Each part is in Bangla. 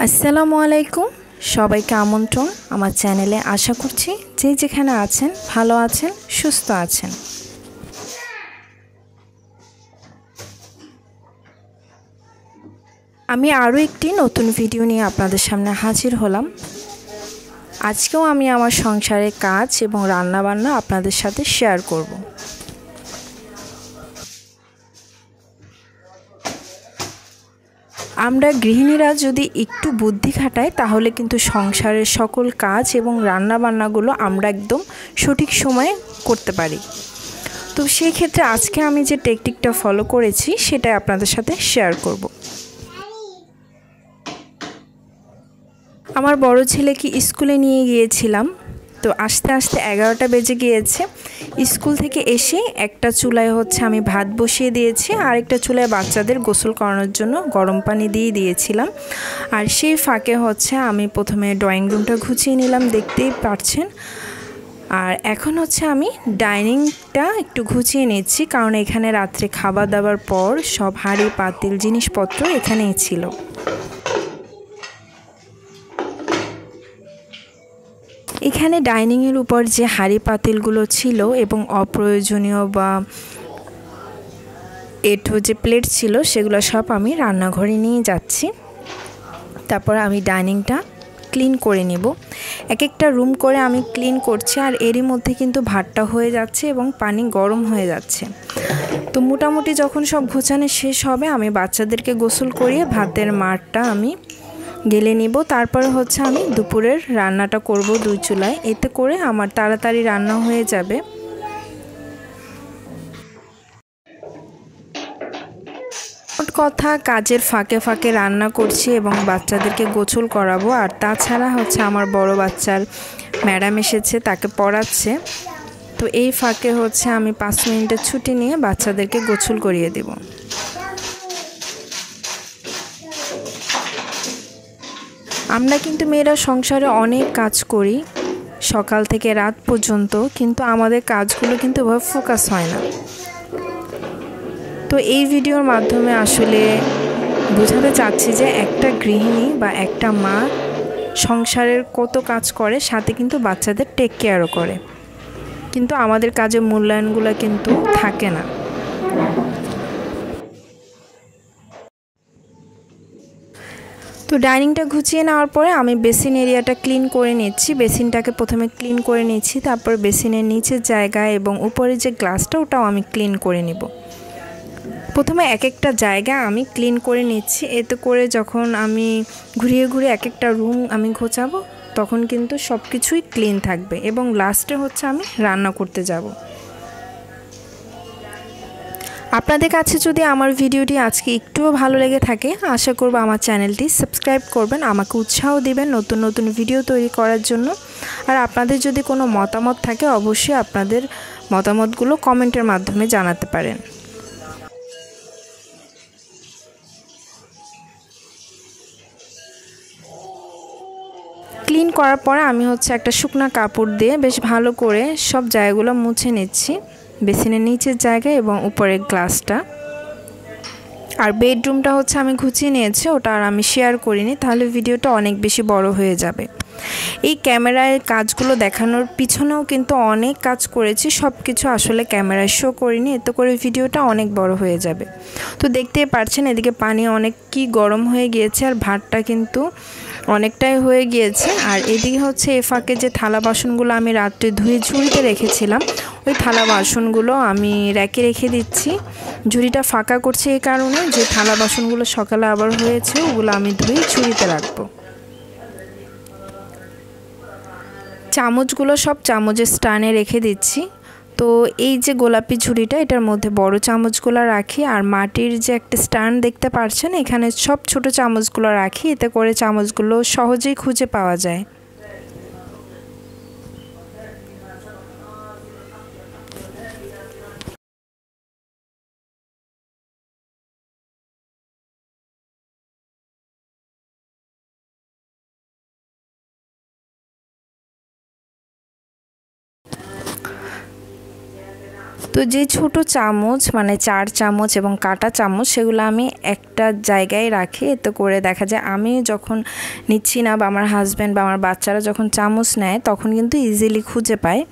আসসালামু আলাইকুম সবাইকে আমন্ত্রণ আমার চ্যানেলে। আশা করছি যে যেখানে আছেন ভালো আছেন, সুস্থ আছেন। আমি আরও একটি নতুন ভিডিও নিয়ে আপনাদের সামনে হাজির হলাম। আজকেও আমি আমার সংসারের কাজ এবং রান্নাবান্না আপনাদের সাথে শেয়ার করব। আমরা গৃহিণীরা যদি একটু বুদ্ধি খাটাই তাহলে কিন্তু সংসারের সকল কাজ এবং রান্নাবান্নাগুলো আমরা একদম সঠিক সময়ে করতে পারি। তো সেই ক্ষেত্রে আজকে আমি যে টেকনিকটা ফলো করেছি সেটাই আপনাদের সাথে শেয়ার করব। আমার বড় ছেলেকে স্কুলে নিয়ে গিয়েছিলাম, তো আস্তে আস্তে 11টা বেজে গিয়েছে। স্কুল থেকে এসে একটা চুলায় আমি ভাত বসিয়ে দিয়েছি, আর একটা চুলায় বাচ্চাদের গোসল করানোর জন্য গরম পানি দিয়ে দিয়েছিলাম। আর সেই ফাঁকে আমি প্রথমে ড্রয়িং রুমটা গুছিয়ে নিলাম, দেখতেই পাচ্ছেন। আর এখন আমি ডাইনিংটা একটু গুছিয়ে নিচ্ছি, কারণ এখানে রাত্রে খাবার দাবার পর সব হাঁড়ি পাতিল জিনিসপত্র এখানেই ছিল। এখানে ডাইনিংয়ের উপর যে হাঁড়ি পাতিলগুলো ছিল এবং অপ্রয়োজনীয় বা এঁঠো যে প্লেট ছিল সেগুলো সব আমি রান্নাঘরে নিয়ে যাচ্ছি। তারপর আমি ডাইনিংটা ক্লিন করে নেব। এক একটা রুম করে আমি ক্লিন করছি, আর এরই মধ্যে কিন্তু ভাতটা হয়ে যাচ্ছে এবং পানি গরম হয়ে যাচ্ছে। তো মোটামুটি যখন সব গোছানো শেষ হবে আমি বাচ্চাদেরকে গোসল করিয়ে ভাতের মাড়টা আমি গেলে নিব। তারপর আমি দুপুরের রান্নাটা করব 2 চুলায়, এতে করে আমার তাড়াতাড়ি রান্না হয়ে যাবে। মোট কথা কাজের ফাঁকে ফাঁকে রান্না করছি এবং বাচ্চাদেরকে গোসল করাবো। আর তাছাড়া আমার বড় বাচ্চার ম্যাডাম এসেছে, তাকে পড়াচ্ছে। তো এই ফাঁকে আমি 5 মিনিটের ছুটি নিয়ে বাচ্চাদেরকে গোসল করিয়ে দেব। আমরা কিন্তু মেয়েরা সংসারে অনেক কাজ করি সকাল থেকে রাত পর্যন্ত, কিন্তু আমাদের কাজগুলো কিন্তু এভাবে ফোকাস হয় না। তো এই ভিডিওর মাধ্যমে আসলে বোঝাতে চাচ্ছি যে একটা গৃহিণী বা একটা মা সংসারের কত কাজ করে, সাথে কিন্তু বাচ্চাদের টেক কেয়ারও করে, কিন্তু আমাদের কাজের মূল্যায়নগুলো কিন্তু থাকে না। তো ডাইনিংটা গুছিয়ে নেওয়ার পরে আমি বেসিন এরিয়াটা ক্লিন করে নিচ্ছি। বেসিনটাকে প্রথমে ক্লিন করে নিচ্ছি, তারপর বেসিনের নিচের জায়গা এবং উপরে যে গ্লাসটা ওটাও আমি ক্লিন করে নিব। প্রথমে এক একটা জায়গা আমি ক্লিন করে নিচ্ছি, এতে করে যখন আমি ঘুরিয়ে ঘুরিয়ে এক একটা রুম আমি গোছাবো তখন কিন্তু সব কিছুই ক্লিন থাকবে এবং লাস্টে আমি রান্না করতে যাব। আপনাদের কাছে যদি আমার ভিডিওটি আজকে একটুও ভালো লেগে থাকে, আশা করব আমার চ্যানেলটি সাবস্ক্রাইব করবেন, আমাকে উৎসাহ দিবেন নতুন নতুন ভিডিও তৈরি করার জন্য। আর আপনাদের যদি কোনো মতামত থাকে অবশ্যই আপনাদের মতামতগুলো কমেন্টের মাধ্যমে জানাতে পারেন। ক্লিন করার পরে আমি একটা শুকনো কাপড় দিয়ে বেশ ভালো করে সব জায়গাগুলো মুছে নিচ্ছি, বেসিনের নিচের জায়গায় এবং উপরের গ্লাসটা। আর বেডরুমটা আমি গুছিয়ে নিয়েছি, ওটা আর আমি শেয়ার করিনি, তাহলে ভিডিওটা অনেক বেশি বড় হয়ে যাবে। এই ক্যামেরায় কাজগুলো দেখানোর পিছনেও কিন্তু অনেক কাজ করেছি, সব কিছু আসলে ক্যামেরায় শো করিনি, এতে করে ভিডিওটা অনেক বড় হয়ে যাবে। তো দেখতেই পাচ্ছেন এদিকে পানি অনেক কি গরম হয়ে গিয়েছে, আর ভাতটা কিন্তু অনেকটাই হয়ে গিয়েছে। আর এদিকে এই ফাঁকে যে থালা বাসনগুলো আমি রাত্রে ধুয়ে ঝুড়িতে রেখেছিলাম, ওই থালা বাসনগুলো আমি রেখে রেখে দিচ্ছি। ঝুড়িটা ফাঁকা করছি এই কারণে যে থালা বাসনগুলো সকালে আবার হয়েছে ওগুলো আমি ধুয়ে ঝুড়িতে রাখবো। চামচগুলো সব চামচের স্ট্যান্ডে রেখে দিচ্ছি। তো এই যে গোলাপি ঝুড়িটা, এটার মধ্যে বড় চামচগুলো রাখি, আর মাটির যে একটা স্ট্যান্ড দেখতে পাচ্ছেন এখানে সব ছোট চামচগুলো রাখি, এতে করে চামচগুলো সহজেই খুঁজে পাওয়া যায়। তো যে ছোট চামচ মানে 4 চামচ এবং কাঁটা চামচ সেগুলো আমি একটা জায়গায় রাখি, এতে করে দেখা যায় আমি যখন নিচ্ছি না বা আমার হাজব্যান্ড বা আমার বাচ্চারা যখন চামচ নেয় তখন কিন্তু ইজিলি খুঁজে পায়।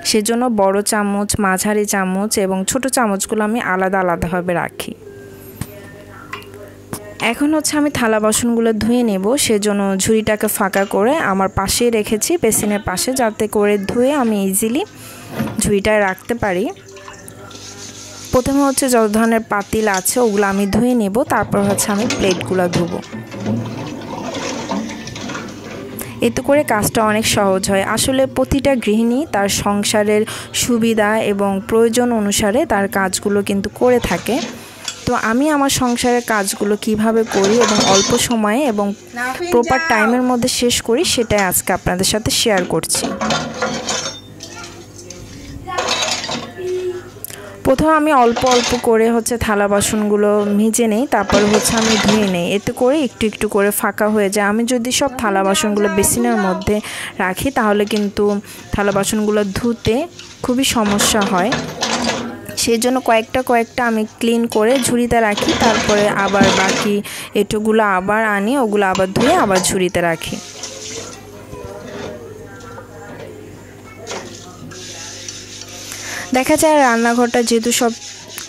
সেজন্য বড় চামচ, মাঝারি চামচ এবং ছোট চামচগুলো আমি আলাদা আলাদাভাবে রাখি। এখন হচ্ছে আমি থালা বাসনগুলো ধুয়ে নেব, সেজন্য ঝুড়িটাকে ফাঁকা করে আমার পাশেই রেখেছি, বেসিনের পাশে, যাতে করে ধুয়ে আমি ইজিলি ঝুড়িটায় রাখতে পারি। প্রথমে হচ্ছে যত ধরনের পাতিল আছে ওগুলো আমি ধুয়ে নেব, তারপর হচ্ছে আমি প্লেটগুলো ধুবো। এতে করে কাজটা অনেক সহজ হয়। আসলে প্রতিটা গৃহিণী তার সংসারের সুবিধা এবং প্রয়োজন অনুসারে তার কাজগুলো কিন্তু করে থাকে। তো আমি আমার সংসারের কাজগুলো কিভাবে করি এবং অল্প সময়ে এবং প্রপার টাইমের মধ্যে শেষ করি সেটাই আজকে আপনাদের সাথে শেয়ার করছি। প্রথমে আমি অল্প অল্প করে হচ্ছে থালা বাসনগুলো মেজে নেই, তারপরে হচ্ছে আমি ধুয়ে নেই, এতে করে একটু একটু করে ফাঁকা হয়ে যায়। আমি যদি সব থালা বাসনগুলো বেসিনের মধ্যে রাখি তাহলে কিন্তু থালা বাসনগুলো ধুতে খুবই সমস্যা হয়। সেই জন্য কয়েকটা আমি ক্লিন করে ঝুড়িতে রাখি, তারপরে আবার বাকি এঁটোগুলো আবার আনি, ওগুলো আবার ধুয়ে আবার ঝুড়িতে রাখি। দেখা যায় রান্নাঘরটা যেহেতু সব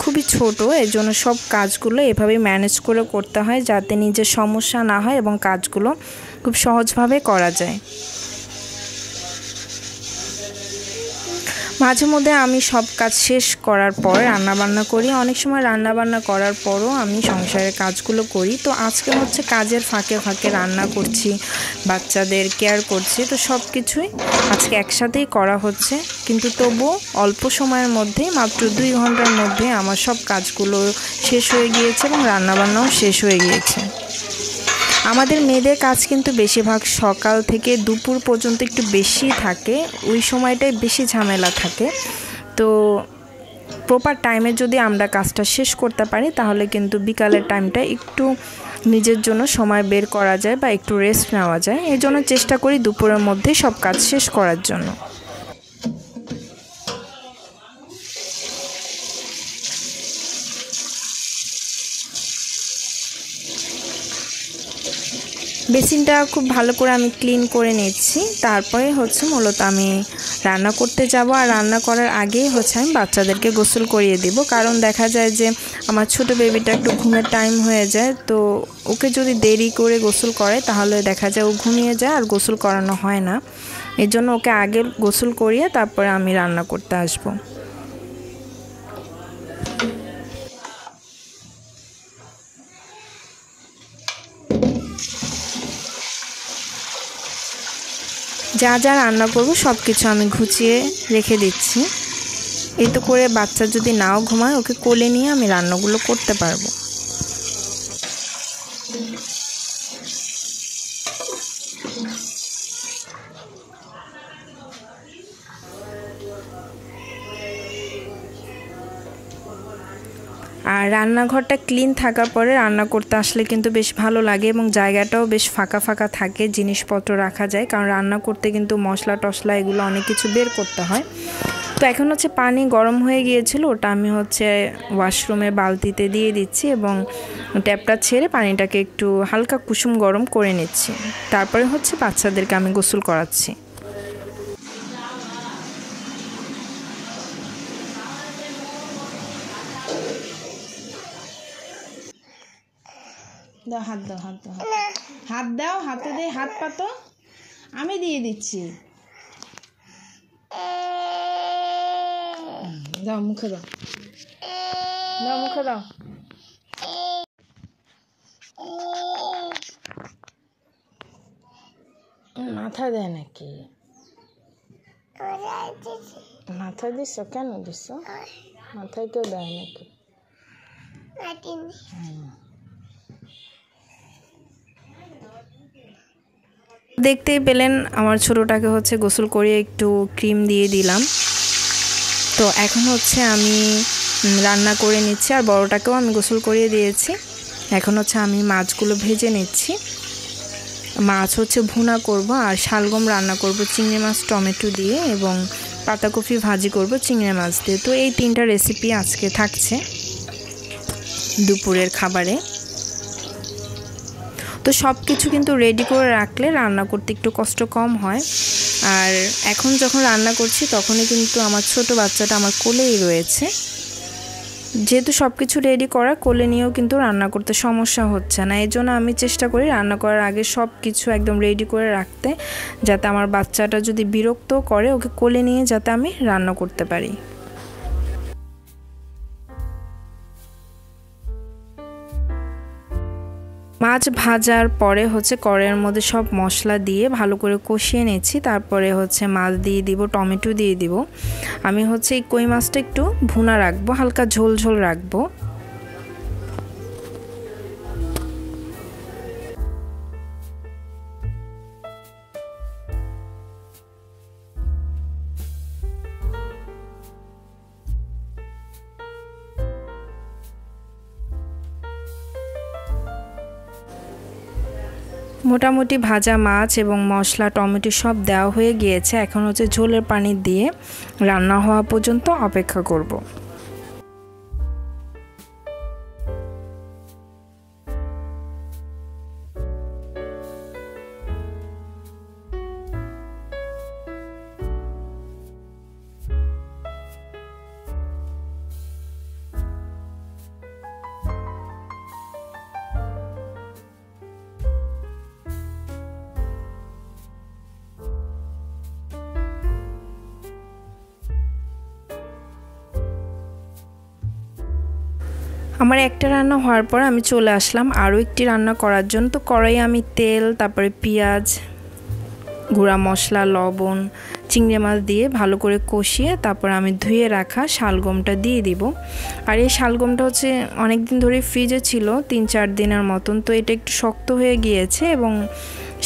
খুবই ছোট, এর জন্য সব কাজগুলো এভাবে ম্যানেজ করে করতে হয় যাতে নিজের সমস্যা না হয় এবং কাজগুলো খুব সহজভাবে করা যায়। মাঝে মধ্যে আমি সব কাজ শেষ করার পর রান্নাবান্না করি, অনেক সময় রান্নাবান্না করার পরও আমি সংসারের কাজগুলো করি। তো আজকে হচ্ছে কাজের ফাঁকে ফাঁকে রান্না করছি, বাচ্চাদের কেয়ার করছি, তো সব কিছুই আজকে একসাথেই করা হচ্ছে। কিন্তু তবুও অল্প সময়ের মধ্যেই, মাত্র 2 ঘন্টার মধ্যে আমার সব কাজগুলো শেষ হয়ে গিয়েছে এবং রান্নাবান্নাও শেষ হয়ে গিয়েছে। আমাদের মেয়েদের কাজ কিন্তু বেশিরভাগ সকাল থেকে দুপুর পর্যন্ত একটু বেশি থাকে, ওই সময়টাই বেশি ঝামেলা থাকে। তো প্রপার টাইমে যদি আমরা কাজটা শেষ করতে পারি তাহলে কিন্তু বিকালের টাইমটা একটু নিজের জন্য সময় বের করা যায় বা একটু রেস্ট নেওয়া যায়। এই জন্য চেষ্টা করি দুপুরের মধ্যেই সব কাজ শেষ করার জন্য। বেসিনটা খুব ভালো করে আমি ক্লিন করে নিচ্ছি, তারপরে হচ্ছে মূলত আমি রান্না করতে যাব। আর রান্না করার আগেই হচ্ছে আমি বাচ্চাদেরকে গোসল করিয়ে দিব, কারণ দেখা যায় যে আমার ছোট বেবিটা একটু ঘুমের টাইম হয়ে যায়, তো ওকে যদি দেরি করে গোসল করে তাহলে দেখা যায় ও ঘুমিয়ে যায় আর গোসল করানো হয় না। এর জন্য ওকে আগে গোসল করিয়ে তারপরে আমি রান্না করতে আসবো। যা যা রান্না করব সব কিছু আমি গুছিয়ে রেখে দিচ্ছি, এতে করে বাচ্চা যদি নাও ঘুমায় ওকে কোলে নিয়ে আমি রান্নাগুলো করতে পারবো। আর রান্নাঘরটা ক্লিন থাকার পরে রান্না করতে আসলে কিন্তু বেশ ভালো লাগে এবং জায়গাটাও বেশ ফাঁকা ফাঁকা থাকে, জিনিসপত্র রাখা যায়, কারণ রান্না করতে কিন্তু মশলা টশলা এগুলো অনেক কিছু বের করতে হয়। তো এখন হচ্ছে পানি গরম হয়ে গিয়েছিল, ওটা আমি হচ্ছে ওয়াশরুমের বালতিতে দিয়ে দিচ্ছি এবং ট্যাপটা ছেড়ে পানিটাকে একটু হালকা কুসুম গরম করে নিচ্ছি। তারপরে হচ্ছে বাচ্চাদেরকে আমি গোসল করাচ্ছি। দাও, হাত দাও, হাত দাও, হাত দাও, হাতে দিয়ে হাত পাতো, আমি দিয়ে দিচ্ছি। দাও, মুখে দাও, দাও, মুখে দাও। মাথা দেয় নাকি? মাথা দিস? কেন দিস? মাথায় কেউ দেয় নাকি? দেখতেই পেলেন আমার ছোটোটাকে হচ্ছে গোসল করিয়ে একটু ক্রিম দিয়ে দিলাম। তো এখন হচ্ছে আমি রান্না করে নিচ্ছি, আর বড়টাকেও আমি গোসল করিয়ে দিয়েছি। এখন হচ্ছে আমি মাছগুলো ভেজে নিচ্ছি। মাছ হচ্ছে ভুনা করব আর শালগম রান্না করব চিংড়ি মাছ টমেটো দিয়ে এবং পাতাকপি ভাজি করব চিংড়ি মাছ দিয়ে। তো এই 3টা রেসিপি আজকে থাকছে দুপুরের খাবারে। তো সব কিছু কিন্তু রেডি করে রাখলে রান্না করতে একটু কষ্ট কম হয়। আর এখন যখন রান্না করছি তখনই কিন্তু আমার ছোট বাচ্চাটা আমার কোলেই রয়েছে, যেহেতু সব কিছু রেডি করা, কোলে নিয়েও কিন্তু রান্না করতে সমস্যা হচ্ছে না। এই জন্য আমি চেষ্টা করি রান্না করার আগে সব কিছু একদম রেডি করে রাখতে, যাতে আমার বাচ্চাটা যদি বিরক্ত করে ওকে কোলে নিয়ে যাতে আমি রান্না করতে পারি। মাছ ভাজার পরে কড়াইয়ের মধ্যে সব মশলা দিয়ে ভালো করে কষিয়ে নিচ্ছি। তারপরে মাছ দিয়ে দিব, টমেটো দিয়ে দিব। আমি এই কই মাছটা একটু ভুনা রাখবো, হালকা ঝোল ঝোল রাখবো। মোটামুটি ভাজা মাছ এবং মশলা, টমেটো সব দেওয়া হয়ে গিয়েছে। এখন ঝোলের পানি দিয়ে রান্না হওয়া পর্যন্ত অপেক্ষা করব। আমার একটা রান্না হওয়ার পর আমি চলে আসলাম আরও একটি রান্না করার জন্য। তো কড়াইয়ে আমি তেল, তারপরে পেঁয়াজ, গুঁড়া মশলা, লবণ, চিংড়ি মাছ দিয়ে ভালো করে কষিয়ে তারপর আমি ধুয়ে রাখা শালগমটা দিয়ে দিব। আর এই শালগমটা অনেক দিন ধরে ফ্রিজে ছিল, 3-4 দিনের মতন। তো এটা একটু শক্ত হয়ে গিয়েছে এবং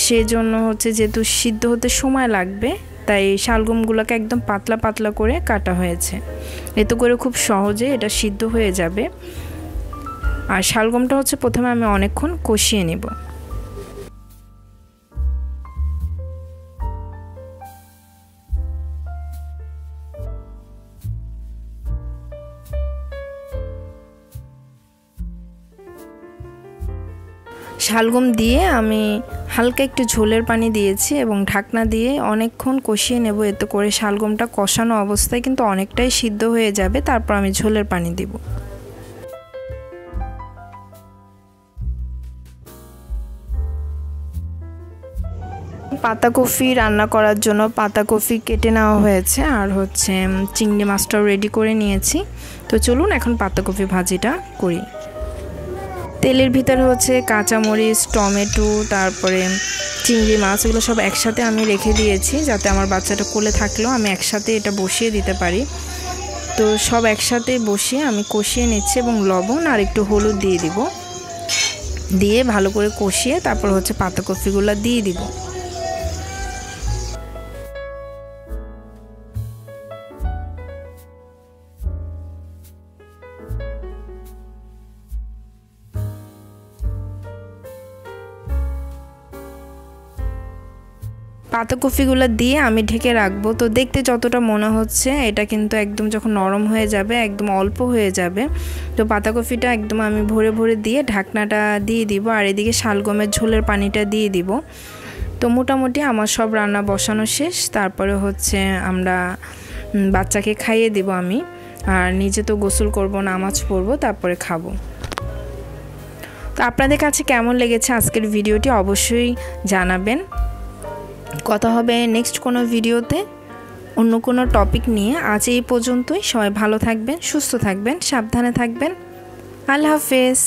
সেজন্য যেহেতু সিদ্ধ হতে সময় লাগবে, তাই শালগমগুলোকে একদম পাতলা পাতলা করে কাটা হয়েছে। এতে করে খুব সহজে এটা সিদ্ধ হয়ে যাবে। আর শালগমটা প্রথমে আমি অনেকক্ষণ কষিয়ে নেব। শালগম দিয়ে আমি হালকা একটু ঝোলের পানি দিয়েছি এবং ঢাকনা দিয়ে অনেকক্ষণ কষিয়ে নেব। এতে করে শালগমটা কষানো অবস্থায় কিন্তু অনেকটাই সিদ্ধ হয়ে যাবে। তারপর আমি ঝোলের পানি দিব। পাতাকপি রান্না করার জন্য পাতাকপি কেটে নেওয়া হয়েছে, আর চিংড়ি মাছটাও রেডি করে নিয়েছি। তো চলুন এখন পাতাকপি ভাজিটা করি। তেলের ভিতরে কাঁচামরিচ, টমেটো, তারপরে চিংড়ি মাছ, এগুলো সব একসাথে আমি রেখে দিয়েছি, যাতে আমার বাচ্চাটা কোলে থাকলেও আমি একসাথে এটা বসিয়ে দিতে পারি। তো সব একসাথে বসিয়ে আমি কষিয়ে নিচ্ছি এবং লবণ আর একটু হলুদ দিয়ে দিব। দিয়ে ভালো করে কষিয়ে তারপর পাতাকপিগুলো দিয়ে দিব। পাতাকপিগুলো দিয়ে আমি ঢেকে রাখবো। তো দেখতে যতটা মনে হচ্ছে, এটা কিন্তু একদম যখন নরম হয়ে যাবে, একদম অল্প হয়ে যাবে। তো পাতাকপিটা একদম আমি ভরে ভরে দিয়ে ঢাকনাটা দিয়ে দিব। আর এদিকে শালগমের ঝোলের পানিটা দিয়ে দিব। তো মোটামুটি আমার সব রান্না বসানো শেষ। তারপরে আমরা বাচ্চাকে খাইয়ে দিব আমি, আর নিজে তো গোসল করব, নামাজ পড়বো, তারপরে খাবো। তো আপনাদের কাছে কেমন লেগেছে আজকের ভিডিওটি অবশ্যই জানাবেন। কথা হবে নেক্সট কোনো ভিডিওতে অন্য কোনো টপিক নিয়ে। আজ এই পর্যন্তই। সবাই ভালো থাকবেন, সুস্থ থাকবেন, সাবধানে থাকবেন। আল্লাহ হাফেজ।